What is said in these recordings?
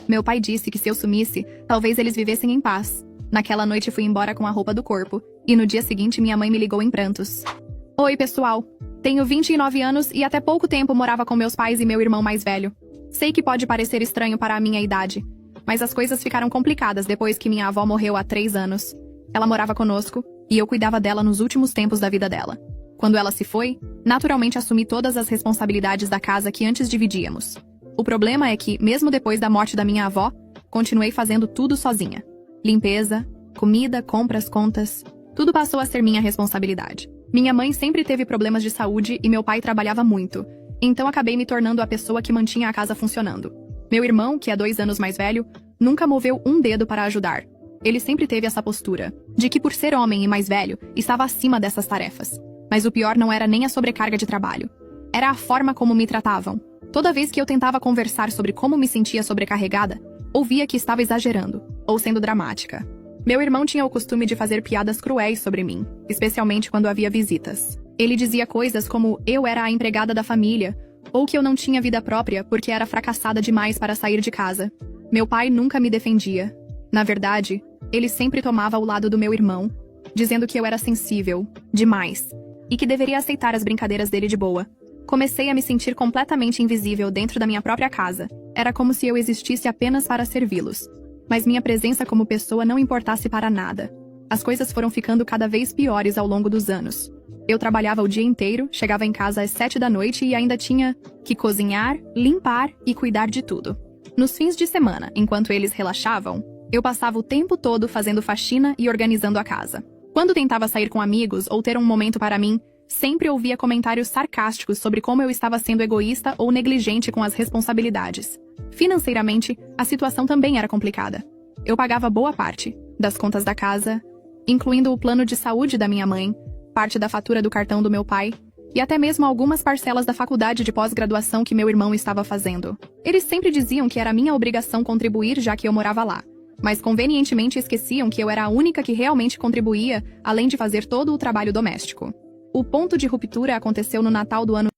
Meu pai disse que se eu sumisse, talvez eles vivessem em paz. Naquela noite fui embora com a roupa do corpo, e no dia seguinte minha mãe me ligou em prantos. Oi, pessoal. Tenho 29 anos e até pouco tempo morava com meus pais e meu irmão mais velho. Sei que pode parecer estranho para a minha idade, mas as coisas ficaram complicadas depois que minha avó morreu há 3 anos. Ela morava conosco, e eu cuidava dela nos últimos tempos da vida dela. Quando ela se foi, naturalmente assumi todas as responsabilidades da casa que antes dividíamos. O problema é que, mesmo depois da morte da minha avó, continuei fazendo tudo sozinha. Limpeza, comida, compras, contas, tudo passou a ser minha responsabilidade. Minha mãe sempre teve problemas de saúde e meu pai trabalhava muito, então acabei me tornando a pessoa que mantinha a casa funcionando. Meu irmão, que é 2 anos mais velho, nunca moveu um dedo para ajudar. Ele sempre teve essa postura, de que por ser homem e mais velho, estava acima dessas tarefas. Mas o pior não era nem a sobrecarga de trabalho. Era a forma como me tratavam. Toda vez que eu tentava conversar sobre como me sentia sobrecarregada, ouvia que estava exagerando, ou sendo dramática. Meu irmão tinha o costume de fazer piadas cruéis sobre mim, especialmente quando havia visitas. Ele dizia coisas como eu era a empregada da família, ou que eu não tinha vida própria porque era fracassada demais para sair de casa. Meu pai nunca me defendia. Na verdade, ele sempre tomava o lado do meu irmão, dizendo que eu era sensível, demais, e que deveria aceitar as brincadeiras dele de boa. Comecei a me sentir completamente invisível dentro da minha própria casa. Era como se eu existisse apenas para servi-los. Mas minha presença como pessoa não importasse para nada. As coisas foram ficando cada vez piores ao longo dos anos. Eu trabalhava o dia inteiro, chegava em casa às 7 da noite e ainda tinha que cozinhar, limpar e cuidar de tudo. Nos fins de semana, enquanto eles relaxavam, eu passava o tempo todo fazendo faxina e organizando a casa. Quando tentava sair com amigos ou ter um momento para mim, sempre ouvia comentários sarcásticos sobre como eu estava sendo egoísta ou negligente com as responsabilidades. Financeiramente, a situação também era complicada. Eu pagava boa parte das contas da casa, incluindo o plano de saúde da minha mãe, parte da fatura do cartão do meu pai, e até mesmo algumas parcelas da faculdade de pós-graduação que meu irmão estava fazendo. Eles sempre diziam que era minha obrigação contribuir já que eu morava lá, mas convenientemente esqueciam que eu era a única que realmente contribuía, além de fazer todo o trabalho doméstico. O ponto de ruptura aconteceu no Natal do ano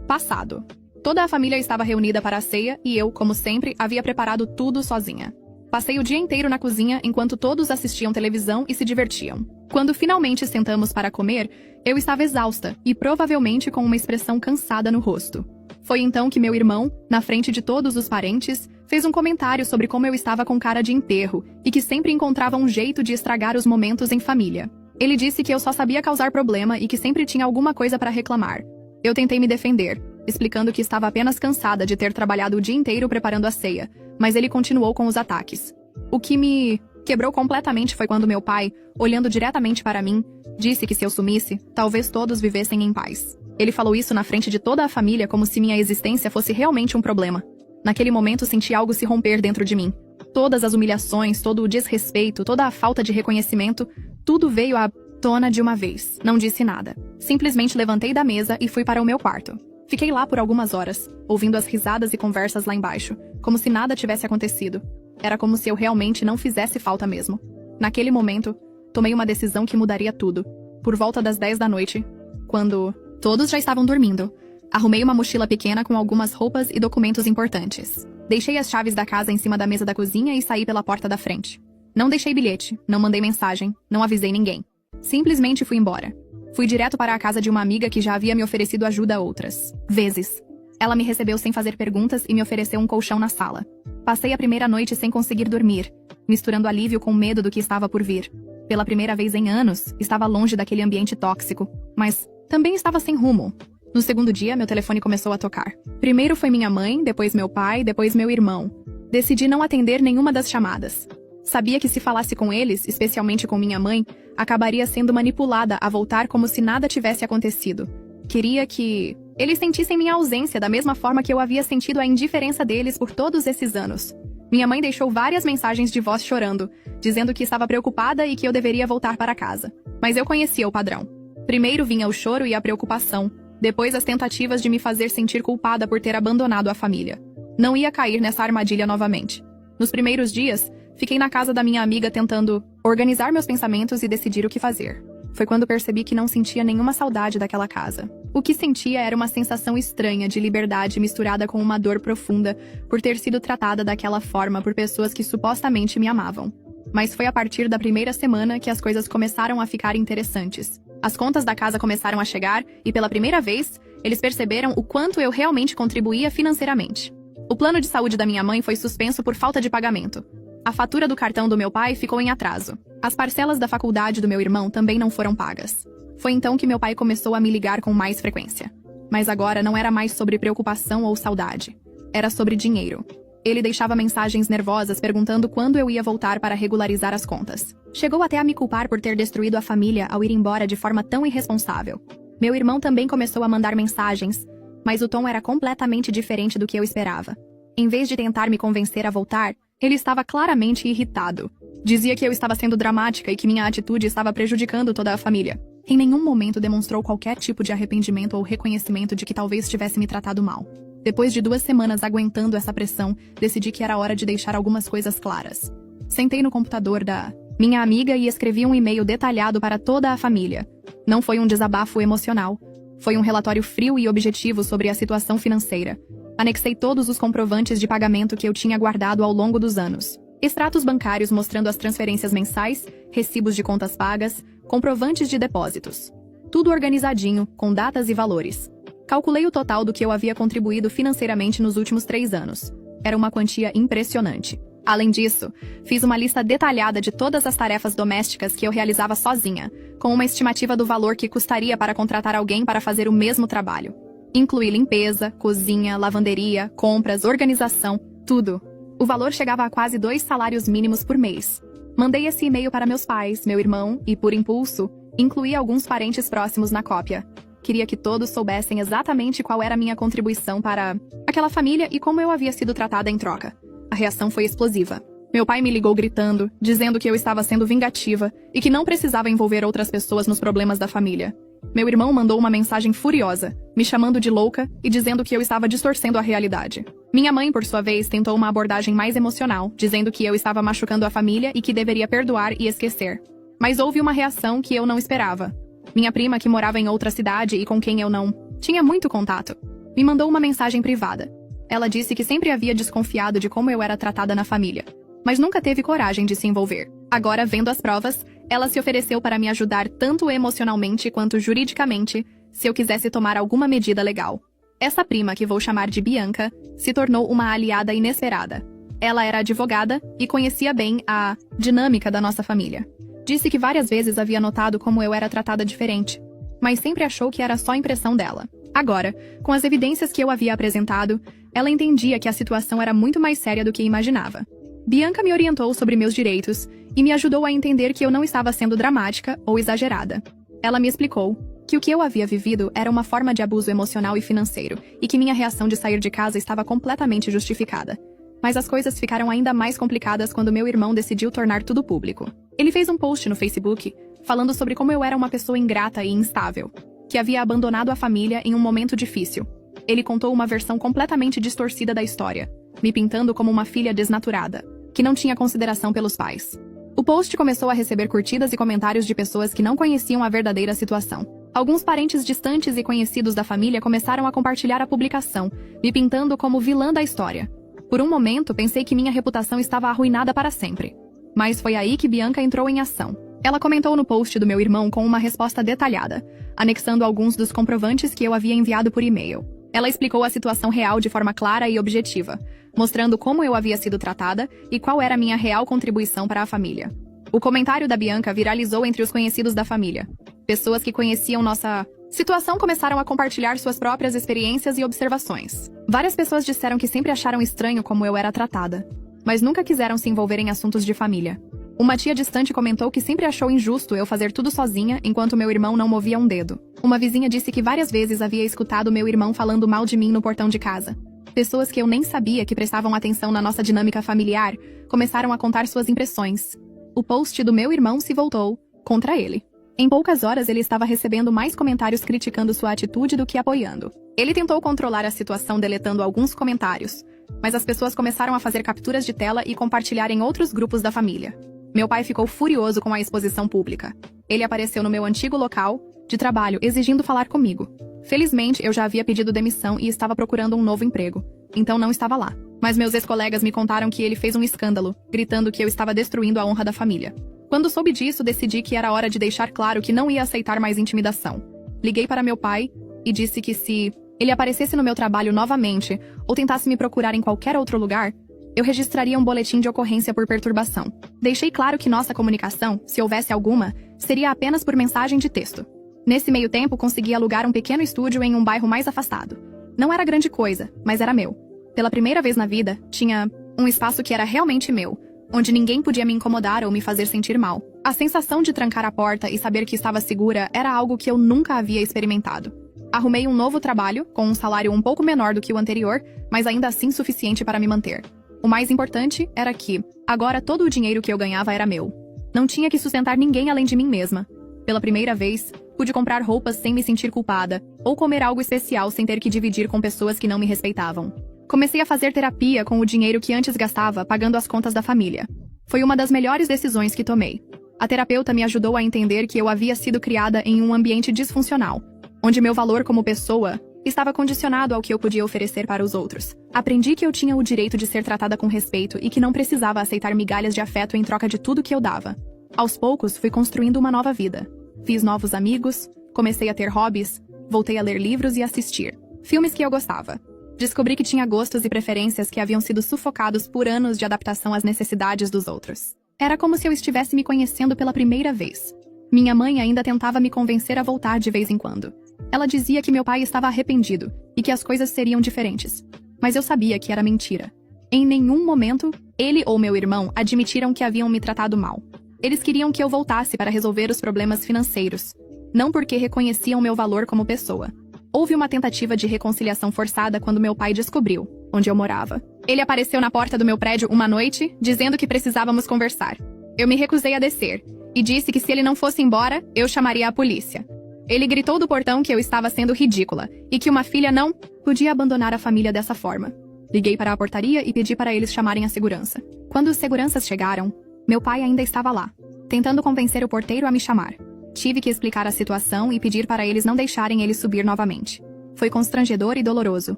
passado. Toda a família estava reunida para a ceia e eu, como sempre, havia preparado tudo sozinha. Passei o dia inteiro na cozinha enquanto todos assistiam televisão e se divertiam. Quando finalmente sentamos para comer, eu estava exausta e provavelmente com uma expressão cansada no rosto. Foi então que meu irmão, na frente de todos os parentes, fez um comentário sobre como eu estava com cara de enterro e que sempre encontrava um jeito de estragar os momentos em família. Ele disse que eu só sabia causar problema e que sempre tinha alguma coisa para reclamar. Eu tentei me defender, explicando que estava apenas cansada de ter trabalhado o dia inteiro preparando a ceia, mas ele continuou com os ataques. O que me quebrou completamente foi quando meu pai, olhando diretamente para mim, disse que se eu sumisse, talvez todos vivessem em paz. Ele falou isso na frente de toda a família como se minha existência fosse realmente um problema. Naquele momento senti algo se romper dentro de mim. Todas as humilhações, todo o desrespeito, toda a falta de reconhecimento, tudo veio à tona de uma vez. Não disse nada. Simplesmente levantei da mesa e fui para o meu quarto. Fiquei lá por algumas horas, ouvindo as risadas e conversas lá embaixo, como se nada tivesse acontecido. Era como se eu realmente não fizesse falta mesmo. Naquele momento, tomei uma decisão que mudaria tudo. Por volta das 10 da noite, quando todos já estavam dormindo, arrumei uma mochila pequena com algumas roupas e documentos importantes. Deixei as chaves da casa em cima da mesa da cozinha e saí pela porta da frente. Não deixei bilhete, não mandei mensagem, não avisei ninguém. Simplesmente fui embora. Fui direto para a casa de uma amiga que já havia me oferecido ajuda outras vezes. Ela me recebeu sem fazer perguntas e me ofereceu um colchão na sala. Passei a primeira noite sem conseguir dormir, misturando alívio com medo do que estava por vir. Pela primeira vez em anos, estava longe daquele ambiente tóxico, mas também estava sem rumo. No segundo dia, meu telefone começou a tocar. Primeiro foi minha mãe, depois meu pai, depois meu irmão. Decidi não atender nenhuma das chamadas. Sabia que se falasse com eles, especialmente com minha mãe, acabaria sendo manipulada a voltar como se nada tivesse acontecido. Queria que eles sentissem minha ausência da mesma forma que eu havia sentido a indiferença deles por todos esses anos. Minha mãe deixou várias mensagens de voz chorando, dizendo que estava preocupada e que eu deveria voltar para casa. Mas eu conhecia o padrão. Primeiro vinha o choro e a preocupação, depois as tentativas de me fazer sentir culpada por ter abandonado a família. Não ia cair nessa armadilha novamente. Nos primeiros dias, fiquei na casa da minha amiga tentando organizar meus pensamentos e decidir o que fazer. Foi quando percebi que não sentia nenhuma saudade daquela casa. O que sentia era uma sensação estranha de liberdade misturada com uma dor profunda por ter sido tratada daquela forma por pessoas que supostamente me amavam. Mas foi a partir da primeira semana que as coisas começaram a ficar interessantes. As contas da casa começaram a chegar e, pela primeira vez, eles perceberam o quanto eu realmente contribuía financeiramente. O plano de saúde da minha mãe foi suspenso por falta de pagamento. A fatura do cartão do meu pai ficou em atraso. As parcelas da faculdade do meu irmão também não foram pagas. Foi então que meu pai começou a me ligar com mais frequência. Mas agora não era mais sobre preocupação ou saudade. Era sobre dinheiro. Ele deixava mensagens nervosas perguntando quando eu ia voltar para regularizar as contas. Chegou até a me culpar por ter destruído a família ao ir embora de forma tão irresponsável. Meu irmão também começou a mandar mensagens, mas o tom era completamente diferente do que eu esperava. Em vez de tentar me convencer a voltar, ele estava claramente irritado. Dizia que eu estava sendo dramática e que minha atitude estava prejudicando toda a família. Em nenhum momento demonstrou qualquer tipo de arrependimento ou reconhecimento de que talvez tivesse me tratado mal. Depois de 2 semanas aguentando essa pressão, decidi que era hora de deixar algumas coisas claras. Sentei no computador da minha amiga e escrevi um e-mail detalhado para toda a família. Não foi um desabafo emocional. Foi um relatório frio e objetivo sobre a situação financeira. Anexei todos os comprovantes de pagamento que eu tinha guardado ao longo dos anos. Extratos bancários mostrando as transferências mensais, recibos de contas pagas, comprovantes de depósitos. Tudo organizadinho, com datas e valores. Calculei o total do que eu havia contribuído financeiramente nos últimos 3 anos. Era uma quantia impressionante. Além disso, fiz uma lista detalhada de todas as tarefas domésticas que eu realizava sozinha, com uma estimativa do valor que custaria para contratar alguém para fazer o mesmo trabalho. Incluí limpeza, cozinha, lavanderia, compras, organização, tudo. O valor chegava a quase 2 salários mínimos por mês. Mandei esse e-mail para meus pais, meu irmão e, por impulso, incluí alguns parentes próximos na cópia. Queria que todos soubessem exatamente qual era a minha contribuição para aquela família e como eu havia sido tratada em troca. A reação foi explosiva. Meu pai me ligou gritando, dizendo que eu estava sendo vingativa e que não precisava envolver outras pessoas nos problemas da família. Meu irmão mandou uma mensagem furiosa, me chamando de louca e dizendo que eu estava distorcendo a realidade. Minha mãe, por sua vez, tentou uma abordagem mais emocional, dizendo que eu estava machucando a família e que deveria perdoar e esquecer. Mas houve uma reação que eu não esperava. Minha prima, que morava em outra cidade e com quem eu não tinha muito contato, me mandou uma mensagem privada. Ela disse que sempre havia desconfiado de como eu era tratada na família, mas nunca teve coragem de se envolver. Agora, vendo as provas, ela se ofereceu para me ajudar tanto emocionalmente quanto juridicamente, se eu quisesse tomar alguma medida legal. Essa prima, que vou chamar de Bianca, se tornou uma aliada inesperada. Ela era advogada e conhecia bem a dinâmica da nossa família. Disse que várias vezes havia notado como eu era tratada diferente, mas sempre achou que era só impressão dela. Agora, com as evidências que eu havia apresentado, ela entendia que a situação era muito mais séria do que imaginava. Bianca me orientou sobre meus direitos e me ajudou a entender que eu não estava sendo dramática ou exagerada. Ela me explicou que o que eu havia vivido era uma forma de abuso emocional e financeiro e que minha reação de sair de casa estava completamente justificada. Mas as coisas ficaram ainda mais complicadas quando meu irmão decidiu tornar tudo público. Ele fez um post no Facebook falando sobre como eu era uma pessoa ingrata e instável, que havia abandonado a família em um momento difícil. Ele contou uma versão completamente distorcida da história, me pintando como uma filha desnaturada, que não tinha consideração pelos pais. O post começou a receber curtidas e comentários de pessoas que não conheciam a verdadeira situação. Alguns parentes distantes e conhecidos da família começaram a compartilhar a publicação, me pintando como vilã da história. Por um momento, pensei que minha reputação estava arruinada para sempre. Mas foi aí que Bianca entrou em ação. Ela comentou no post do meu irmão com uma resposta detalhada, anexando alguns dos comprovantes que eu havia enviado por e-mail. Ela explicou a situação real de forma clara e objetiva, mostrando como eu havia sido tratada e qual era a minha real contribuição para a família. O comentário da Bianca viralizou entre os conhecidos da família. Pessoas que conheciam nossa situação começaram a compartilhar suas próprias experiências e observações. Várias pessoas disseram que sempre acharam estranho como eu era tratada, mas nunca quiseram se envolver em assuntos de família. Uma tia distante comentou que sempre achou injusto eu fazer tudo sozinha enquanto meu irmão não movia um dedo. Uma vizinha disse que várias vezes havia escutado meu irmão falando mal de mim no portão de casa. Pessoas que eu nem sabia que prestavam atenção na nossa dinâmica familiar começaram a contar suas impressões. O post do meu irmão se voltou contra ele. Em poucas horas ele estava recebendo mais comentários criticando sua atitude do que apoiando. Ele tentou controlar a situação deletando alguns comentários, mas as pessoas começaram a fazer capturas de tela e compartilhar em outros grupos da família. Meu pai ficou furioso com a exposição pública. Ele apareceu no meu antigo local de trabalho exigindo falar comigo. Felizmente, eu já havia pedido demissão e estava procurando um novo emprego, então não estava lá. Mas meus ex-colegas me contaram que ele fez um escândalo, gritando que eu estava destruindo a honra da família. Quando soube disso, decidi que era hora de deixar claro que não ia aceitar mais intimidação. Liguei para meu pai e disse que se ele aparecesse no meu trabalho novamente ou tentasse me procurar em qualquer outro lugar, eu registraria um boletim de ocorrência por perturbação. Deixei claro que nossa comunicação, se houvesse alguma, seria apenas por mensagem de texto. Nesse meio tempo, consegui alugar um pequeno estúdio em um bairro mais afastado. Não era grande coisa, mas era meu. Pela primeira vez na vida, tinha um espaço que era realmente meu, onde ninguém podia me incomodar ou me fazer sentir mal. A sensação de trancar a porta e saber que estava segura era algo que eu nunca havia experimentado. Arrumei um novo trabalho, com um salário um pouco menor do que o anterior, mas ainda assim suficiente para me manter. O mais importante era que, agora todo o dinheiro que eu ganhava era meu. Não tinha que sustentar ninguém além de mim mesma. Pela primeira vez, pude comprar roupas sem me sentir culpada, ou comer algo especial sem ter que dividir com pessoas que não me respeitavam. Comecei a fazer terapia com o dinheiro que antes gastava pagando as contas da família. Foi uma das melhores decisões que tomei. A terapeuta me ajudou a entender que eu havia sido criada em um ambiente disfuncional, onde meu valor como pessoa estava condicionado ao que eu podia oferecer para os outros. Aprendi que eu tinha o direito de ser tratada com respeito e que não precisava aceitar migalhas de afeto em troca de tudo que eu dava. Aos poucos, fui construindo uma nova vida. Fiz novos amigos, comecei a ter hobbies, voltei a ler livros e assistir filmes que eu gostava. Descobri que tinha gostos e preferências que haviam sido sufocados por anos de adaptação às necessidades dos outros. Era como se eu estivesse me conhecendo pela primeira vez. Minha mãe ainda tentava me convencer a voltar de vez em quando. Ela dizia que meu pai estava arrependido e que as coisas seriam diferentes. Mas eu sabia que era mentira. Em nenhum momento, ele ou meu irmão admitiram que haviam me tratado mal. Eles queriam que eu voltasse para resolver os problemas financeiros, não porque reconheciam meu valor como pessoa. Houve uma tentativa de reconciliação forçada quando meu pai descobriu onde eu morava. Ele apareceu na porta do meu prédio uma noite, dizendo que precisávamos conversar. Eu me recusei a descer e disse que se ele não fosse embora, eu chamaria a polícia. Ele gritou do portão que eu estava sendo ridícula e que uma filha não podia abandonar a família dessa forma. Liguei para a portaria e pedi para eles chamarem a segurança. Quando os seguranças chegaram, meu pai ainda estava lá, tentando convencer o porteiro a me chamar. Tive que explicar a situação e pedir para eles não deixarem ele subir novamente. Foi constrangedor e doloroso,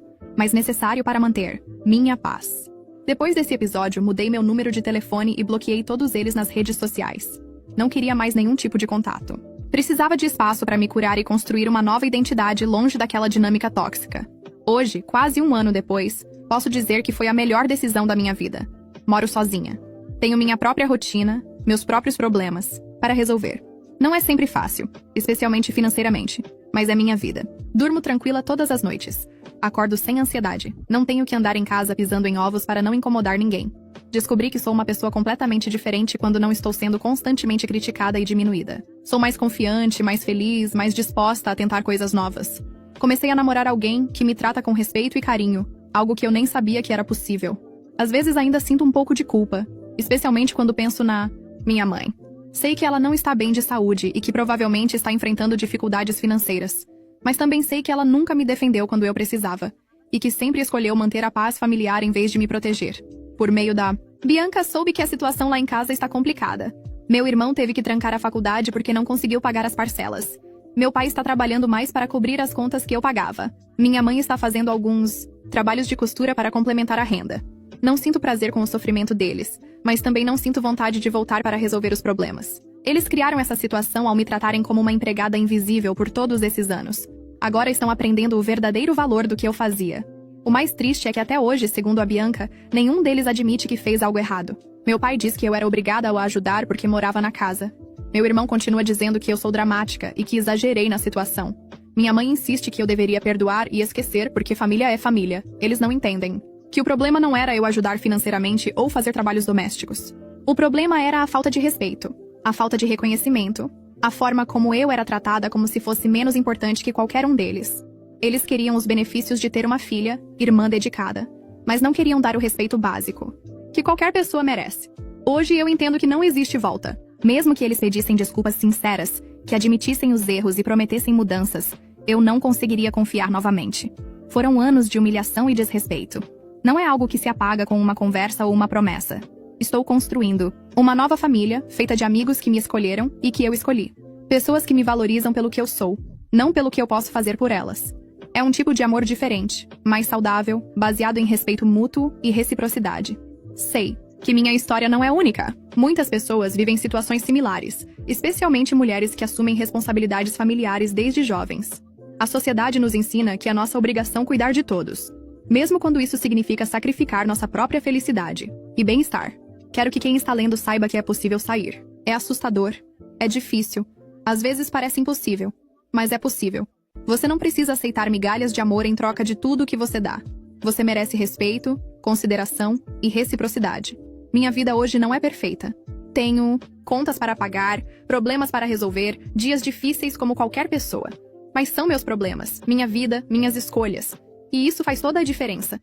mas necessário para manter minha paz. Depois desse episódio, mudei meu número de telefone e bloqueei todos eles nas redes sociais. Não queria mais nenhum tipo de contato. Precisava de espaço para me curar e construir uma nova identidade longe daquela dinâmica tóxica. Hoje, quase um ano depois, posso dizer que foi a melhor decisão da minha vida. Moro sozinha. Tenho minha própria rotina, meus próprios problemas, para resolver. Não é sempre fácil, especialmente financeiramente, mas é minha vida. Durmo tranquila todas as noites. Acordo sem ansiedade. Não tenho que andar em casa pisando em ovos para não incomodar ninguém. Descobri que sou uma pessoa completamente diferente quando não estou sendo constantemente criticada e diminuída. Sou mais confiante, mais feliz, mais disposta a tentar coisas novas. Comecei a namorar alguém que me trata com respeito e carinho, algo que eu nem sabia que era possível. Às vezes ainda sinto um pouco de culpa, especialmente quando penso na minha mãe. Sei que ela não está bem de saúde e que provavelmente está enfrentando dificuldades financeiras. Mas também sei que ela nunca me defendeu quando eu precisava, e que sempre escolheu manter a paz familiar em vez de me proteger. Por meio da Bianca, soube que a situação lá em casa está complicada. Meu irmão teve que trancar a faculdade porque não conseguiu pagar as parcelas. Meu pai está trabalhando mais para cobrir as contas que eu pagava. Minha mãe está fazendo alguns trabalhos de costura para complementar a renda. Não sinto prazer com o sofrimento deles, mas também não sinto vontade de voltar para resolver os problemas. Eles criaram essa situação ao me tratarem como uma empregada invisível por todos esses anos. Agora estão aprendendo o verdadeiro valor do que eu fazia. O mais triste é que até hoje, segundo a Bianca, nenhum deles admite que fez algo errado. Meu pai diz que eu era obrigada a o ajudar porque morava na casa. Meu irmão continua dizendo que eu sou dramática e que exagerei na situação. Minha mãe insiste que eu deveria perdoar e esquecer porque família é família. Eles não entendem que o problema não era eu ajudar financeiramente ou fazer trabalhos domésticos. O problema era a falta de respeito, a falta de reconhecimento, a forma como eu era tratada como se fosse menos importante que qualquer um deles. Eles queriam os benefícios de ter uma filha, irmã dedicada, mas não queriam dar o respeito básico, que qualquer pessoa merece. Hoje eu entendo que não existe volta. Mesmo que eles pedissem desculpas sinceras, que admitissem os erros e prometessem mudanças, eu não conseguiria confiar novamente. Foram anos de humilhação e desrespeito. Não é algo que se apaga com uma conversa ou uma promessa. Estou construindo uma nova família, feita de amigos que me escolheram e que eu escolhi. Pessoas que me valorizam pelo que eu sou, não pelo que eu posso fazer por elas. É um tipo de amor diferente, mais saudável, baseado em respeito mútuo e reciprocidade. Sei que minha história não é única. Muitas pessoas vivem situações similares, especialmente mulheres que assumem responsabilidades familiares desde jovens. A sociedade nos ensina que é nossa obrigação cuidar de todos, mesmo quando isso significa sacrificar nossa própria felicidade e bem-estar. Quero que quem está lendo saiba que é possível sair. É assustador, é difícil, às vezes parece impossível, mas é possível. Você não precisa aceitar migalhas de amor em troca de tudo o que você dá. Você merece respeito, consideração e reciprocidade. Minha vida hoje não é perfeita. Tenho contas para pagar, problemas para resolver, dias difíceis como qualquer pessoa. Mas são meus problemas, minha vida, minhas escolhas. E isso faz toda a diferença.